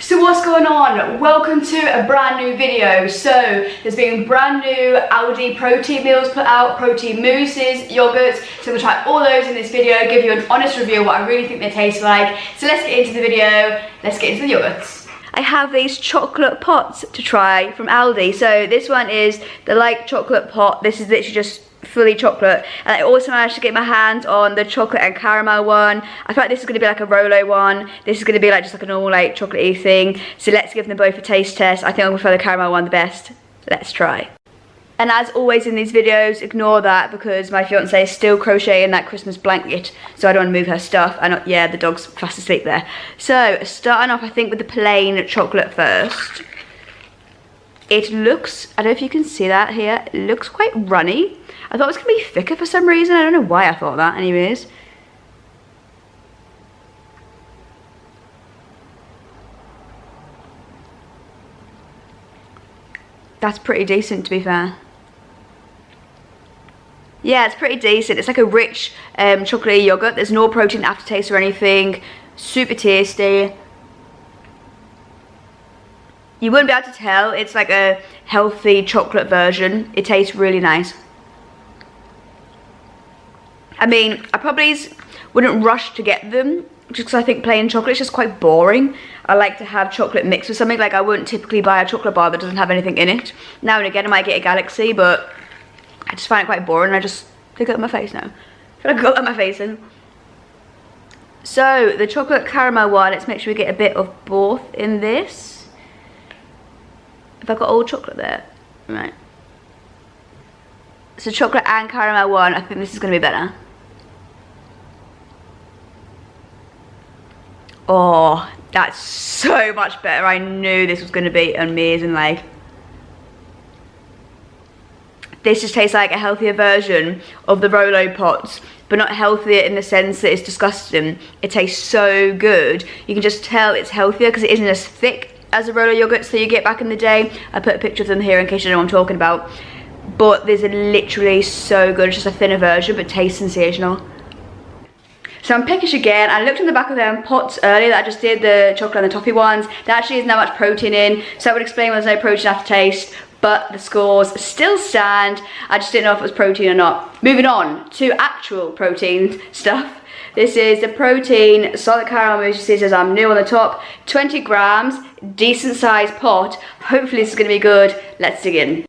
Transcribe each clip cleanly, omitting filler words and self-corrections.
So what's going on? Welcome to a brand new video. So there's been brand new Aldi protein meals put out, protein mousses, yogurts. So we'll try all those in this video, give you an honest review of what I really think they taste like. So let's get into the video, let's get into the yogurts. I have these chocolate pots to try from Aldi. So this one is the light chocolate pot. This is literally just fully chocolate, and I also managed to get my hands on the chocolate and caramel one. I feel like this is going to be like a Rolo one. This is going to be like just like a normal like chocolatey thing. So let's give them both a taste test. I think I'm going to prefer the caramel one the best. Let's try. And as always in these videos, ignore that because my fiance is still crocheting that Christmas blanket, so I don't want to move her stuff. And yeah, the dog's fast asleep there. So starting off, I think with the plain chocolate first. It looks, I don't know if you can see that here, it looks quite runny. I thought it was going to be thicker for some reason. I don't know why I thought that anyways. That's pretty decent, to be fair. Yeah, it's pretty decent. It's like a rich chocolatey yogurt. There's no protein aftertaste or anything. Super tasty. You wouldn't be able to tell. It's like a healthy chocolate version. It tastes really nice. I mean, I probably wouldn't rush to get them just because I think plain chocolate is just quite boring. I like to have chocolate mixed with something. Like I wouldn't typically buy a chocolate bar that doesn't have anything in it. Now and again I might get a Galaxy, but I just find it quite boring. I just pick up my face now. I got my face in. So the chocolate caramel one, let's make sure we get a bit of both in this. Have I got all chocolate there? Right. So chocolate and caramel one, I think this is going to be better. Oh, that's so much better. I knew this was going to be amazing. Like, this just tastes like a healthier version of the Rolo pots, but not healthier in the sense that it's disgusting. It tastes so good. You can just tell it's healthier because it isn't as thick as the Rolo yogurts that you get back in the day. I put a picture of them here in case you know what I'm talking about. But these are literally so good. It's just a thinner version, but tastes sensational. So I'm peckish again. I looked in the back of them pots earlier that I just did, the chocolate and the toffee ones. There actually isn't that much protein in, so that would explain why there's no protein aftertaste, but the scores still stand. I just didn't know if it was protein or not. Moving on to actual protein stuff. This is the protein solid caramel mousse. You see it says I'm new on the top. 20 grams, decent sized pot. Hopefully this is going to be good. Let's dig in.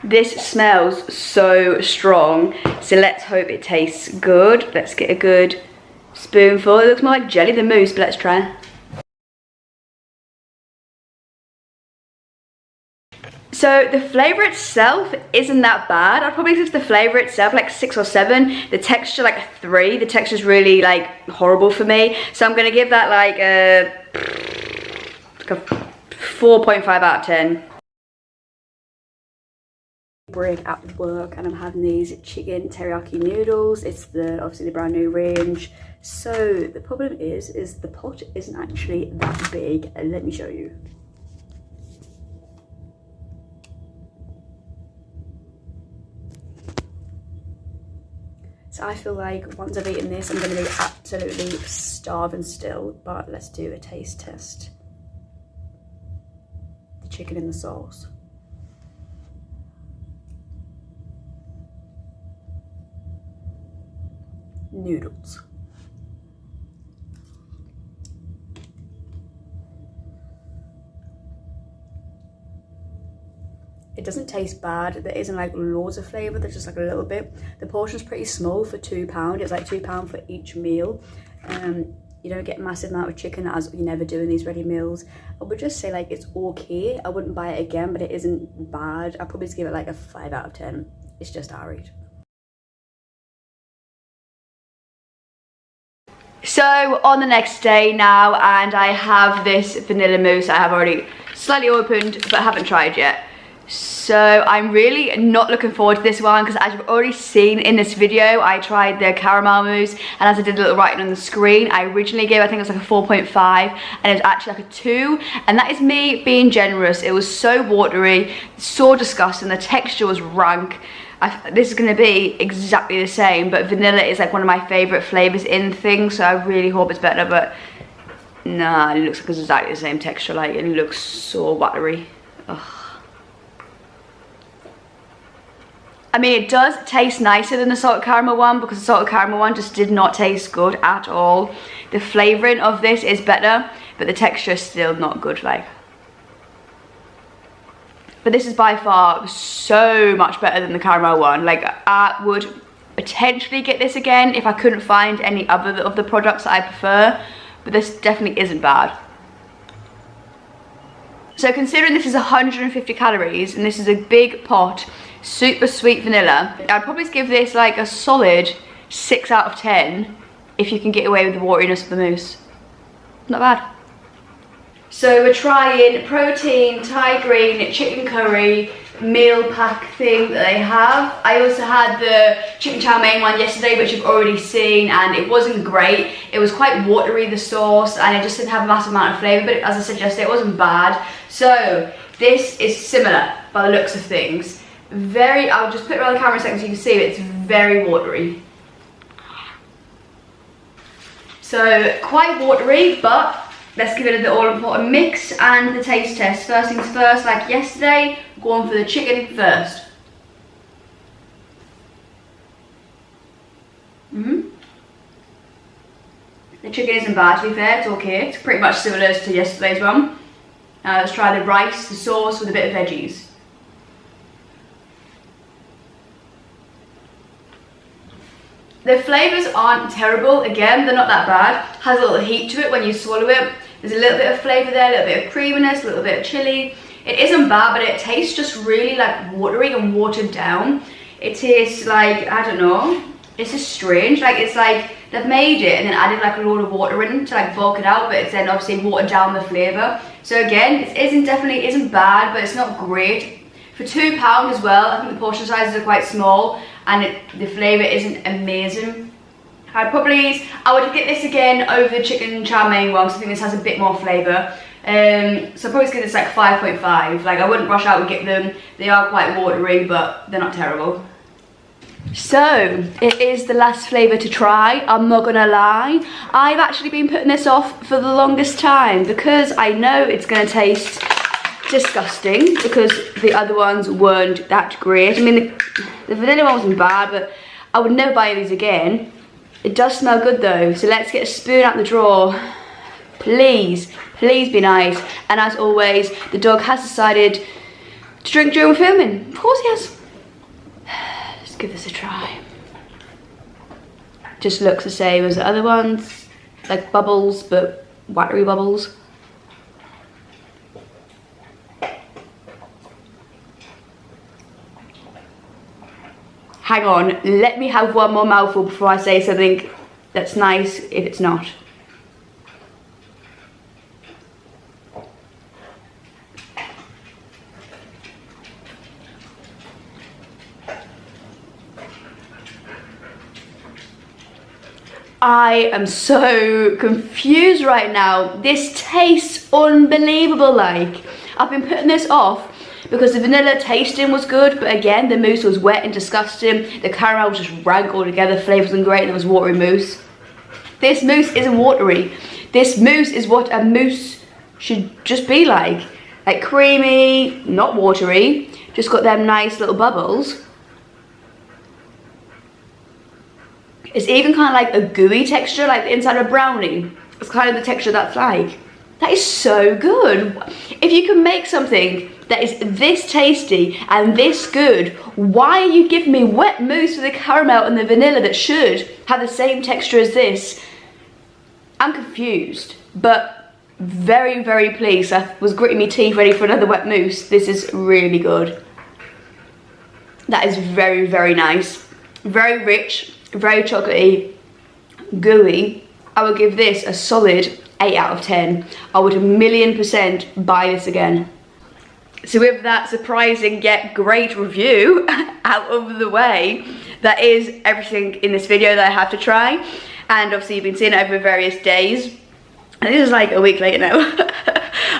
This smells so strong, so let's hope it tastes good. Let's get a good spoonful. It looks more like jelly than mousse, but let's try. So the flavour itself isn't that bad. I'd probably give the flavour itself like 6 or 7. The texture like a 3. The texture's really like horrible for me. So I'm gonna give that like a 4.5 out of 10. Break at work and I'm having these chicken teriyaki noodles. It's obviously the brand new range. So the problem is the pot isn't actually that big. Let me show you. So I feel like once I've eaten this I'm going to be absolutely starving still, but let's do a taste test. The chicken in the sauce. Noodles. It doesn't taste bad. There isn't like loads of flavour, there's just like a little bit. The portion's pretty small for £2. It's like £2 for each meal. You don't get a massive amount of chicken as you never do in these ready meals. I would just say like it's okay. I wouldn't buy it again, but it isn't bad. I'd probably just give it like a 5 out of 10. It's just alright. So on the next day now, and I have this vanilla mousse I have already slightly opened but haven't tried yet. So I'm really not looking forward to this one because as you've already seen in this video, I tried the caramel mousse, and as I did a little writing on the screen, I originally gave, I think it was like a 4.5 and it was actually like a 2, and that is me being generous. It was so watery, so disgusting, the texture was rank. This is going to be exactly the same, but vanilla is like one of my favourite flavours in things, so I really hope it's better, but nah, it looks like it's exactly the same texture, like, and it looks so watery. Ugh. I mean, it does taste nicer than the salted caramel one, because the salted caramel one just did not taste good at all. The flavouring of this is better, but the texture is still not good, like. But this is by far so much better than the caramel one. Like, I would potentially get this again if I couldn't find any other of the products that I prefer, but this definitely isn't bad. So considering this is 150 calories and this is a big pot, super sweet vanilla, I'd probably give this like a solid 6 out of 10 if you can get away with the wateriness of the mousse. Not bad. So we're trying protein Thai green chicken curry meal pack thing that they have. I also had the chicken chow mein one yesterday, which you've already seen, and it wasn't great. It was quite watery, the sauce, and it just didn't have a massive amount of flavour, but as I said yesterday, it wasn't bad. So this is similar by the looks of things. I'll just put it around the camera a second so you can see it. It's very watery. So quite watery, but let's give it the all-important mix and the taste test. First things first, like yesterday, going for the chicken first. The chicken isn't bad, to be fair, it's okay. It's pretty much similar to yesterday's one. Now let's try the rice, the sauce with a bit of veggies. The flavours aren't terrible, again, they're not that bad. Has a little heat to it when you swallow it. There's a little bit of flavour there, a little bit of creaminess, a little bit of chilli. It isn't bad, but it tastes just really like watery and watered down. It tastes like, I don't know, it's just strange. Like, it's like they've made it and then added like a load of water in to like bulk it out, but it's then obviously watered down the flavour. So again, it definitely isn't bad, but it's not great. For £2 as well, I think the portion sizes are quite small and the flavour isn't amazing. I would get this again over the chicken chow mein one, because I think this has a bit more flavour. So I'd probably give this like 5.5. Like, I wouldn't rush out and get them. They are quite watery, but they're not terrible. So it is the last flavour to try, I'm not gonna lie. I've actually been putting this off for the longest time because I know it's gonna taste disgusting because the other ones weren't that great. I mean, the vanilla one wasn't bad, but I would never buy these again. It does smell good though, so let's get a spoon out the drawer. Please, please be nice. And as always, the dog has decided to drink during filming. Of course he has. Let's give this a try. Just looks the same as the other ones, like bubbles, but watery bubbles. Hang on, let me have one more mouthful before I say something that's nice if it's not. I am so confused right now. This tastes unbelievable. Like, I've been putting this off because the vanilla tasting was good, but again, the mousse was wet and disgusting. The caramel was just rank altogether. Flavour wasn't great, and there was watery mousse. This mousse isn't watery. This mousse is what a mousse should just be like. Like creamy, not watery, just got them nice little bubbles. It's even kind of like a gooey texture, like the inside of a brownie. It's kind of the texture that's like. That is so good. If you can make something that is this tasty and this good, why are you giving me wet mousse with the caramel and the vanilla that should have the same texture as this? I'm confused, but very, very pleased. I was gritting my teeth ready for another wet mousse. This is really good. That is very, very nice. Very rich, very chocolatey, gooey. I would give this a solid 8 out of 10. I would 1,000,000% buy this again. So with that surprising yet great review out of the way, that is everything in this video that I have to try. And obviously you've been seeing it over various days. And this is like a week later now.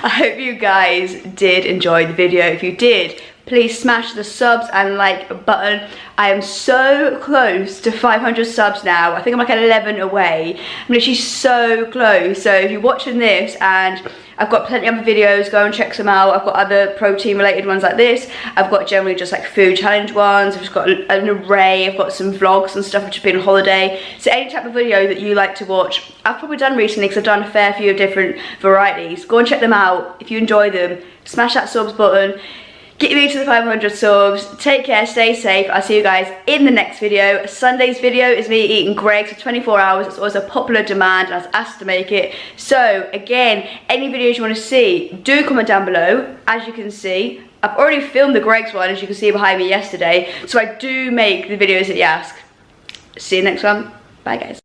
I hope you guys did enjoy the video. If you did, please smash the subs and like button. I am so close to 500 subs now. I think I'm like 11 away. I'm literally so close. So if you're watching this, and I've got plenty of other videos, go and check some out. I've got other protein related ones like this. I've got generally just like food challenge ones. I've just got an array. I've got some vlogs and stuff which have been on holiday. So any type of video that you like to watch, I've probably done recently because I've done a fair few of different varieties. Go and check them out. If you enjoy them, smash that subs button. Get me to the 500 subs. Take care, stay safe. I'll see you guys in the next video. Sunday's video is me eating Greggs for 24 hours. It's always a popular demand and I was asked to make it. So again, any videos you want to see, do comment down below. As you can see, I've already filmed the Greggs one, as you can see behind me yesterday. So I do make the videos that you ask. See you next one. Bye guys.